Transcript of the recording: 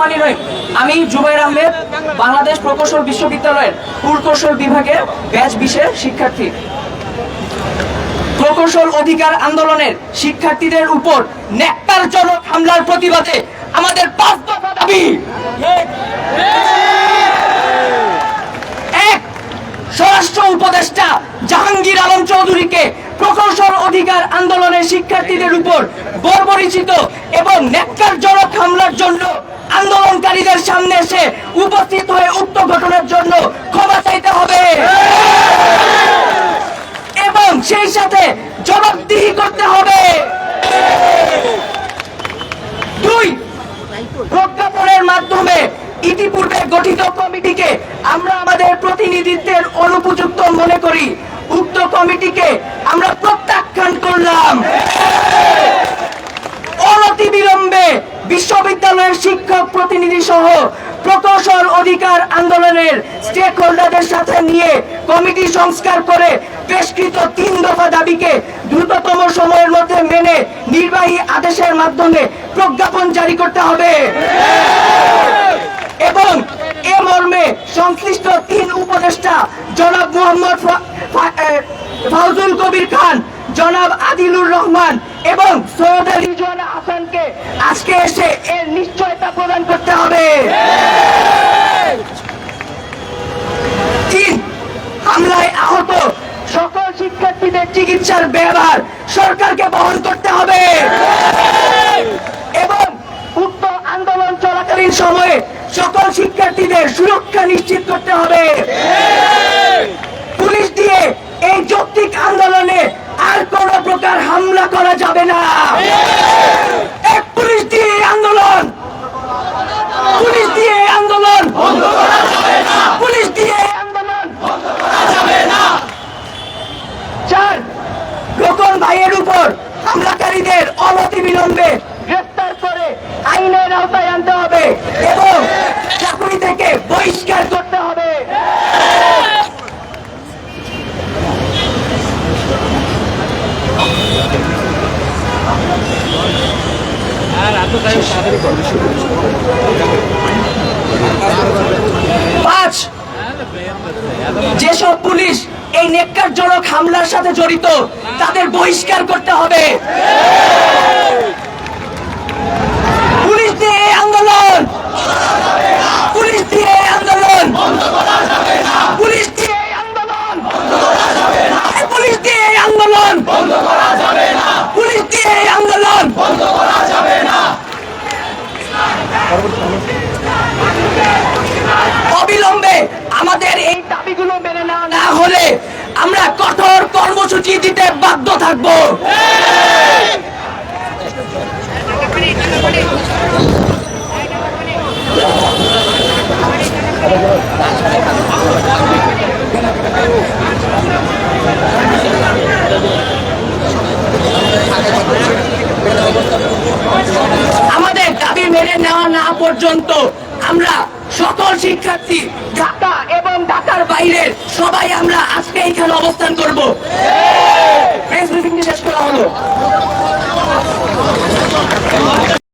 রহমানির রহিম। আমি জুবাইর আহমেদ, বাংলাদেশ প্রকৌশল বিশ্ববিদ্যালয়ের পুরকৌশল বিভাগের ব্যাচ 20-এর শিক্ষার্থী। প্রকৌশল অধিকার আন্দোলনের শিক্ষার্থীদের উপর ন্যাক্কারজনক হামলার প্রতিবাদে আমাদের 5 দফা দাবি। এক, স্বরাষ্ট্র উপদেষ্টা জাহাঙ্গীর আলম চৌধুরীকে প্রকৌশল অধিকার আন্দোলনের শিক্ষার্থীদের উপর বর্বরিচিত এবং ন্যাক্কারজনক হামলার জন্য আন্দোলনকারীদের সামনে এসে উপস্থিত হয়ে উক্ত ঘটনার জন্য ক্ষমা চাইতে হবে এবং সেই সাথে জবাবদিহি করতে হবে। 2, প্রজ্ঞাপনের মাধ্যমে ইতিপূর্বে গঠিত কমিটিকে আমরা আমাদের প্রতিনিধিত্বের অনুপযুক্ত মনে করি। উক্ত কমিটিকে আমরা প্রত্যাখ্যান করলাম। অনতিবিলম্বে বিশ্ববিদ্যালয়ের শিক্ষক প্রতিনিধি সহ প্রকৌশল অধিকার আন্দোলনের স্টেক হোল্ডারদের সাথে নিয়ে কমিটি সংস্কার করে পেশকৃত 3 দফা দাবিকে দ্রুততম সময়ের মধ্যে মেনে নির্বাহী আদেশের মাধ্যমে প্রজ্ঞাপন জারি করতে হবে এবং এ মর্মে সংশ্লিষ্ট 3 উপদেষ্টা জনাব মোহাম্মদ ফাউজুল কবির খান, জনাব আদিলুর রহমান এবং সৈয়দ রিজওয়ানা হাসানকে আজকে এসে এর নিশ্চয়তা প্রদান করতে হবে। 3, হামলায় আহত সকল শিক্ষার্থীদের চিকিৎসার ব্যয়ভার সরকারকে বহন করতে হবে এবং উক্ত আন্দোলন চলাকালীন সময়ে সকল শিক্ষার্থীদের সুরক্ষা নিশ্চিত করতে হবে। পুলিশ দিয়ে এই যৌক্তিক আন্দোলনে আর কোন প্রকার হামলা করা যাবে না। এক, পুলিশ দিয়ে আন্দোলন, পুলিশ দিয়ে আন্দোলন বন্ধ করা যাবে না, পুলিশ দিয়ে আন্দোলন বন্ধ করা যাবে না। 4, রোকন ভাইয়ের উপর হামলাকারীদের অনতিবিলম্বে গ্রেফতার করে আইনের আওতায় আনতে হবে এবং চাকরি থেকে বহিষ্কার করতে হবে। পাঁচ, যেসব পুলিশ এই ন্যাক্কারজনক হামলার সাথে জড়িত তাদের বহিষ্কার করতে হবে। পুলিশ দিয়ে আন্দোলন, পুলিশ দিয়ে আন্দোলন, পুলিশ দিয়ে আন্দোলন, পুলিশ দিয়ে আন্দোলন, পুলিশ দিয়ে আন্দোলন বন্ধ করা যাবে না। অবিলম্বে আমাদের এই দাবিগুলো মেনে নেওয়া না হলে আমরা কঠোর কর্মসূচি দিতে বাধ্য থাকব। আমাদের দাবি মেনে নেওয়া না পর্যন্ত আমরা সকল শিক্ষার্থী ঢাকা এবং ঢাকার বাইরের সবাই আমরা আজকে এখানে অবস্থান করব। প্রেস ব্রিফিং শেষ করা হলো।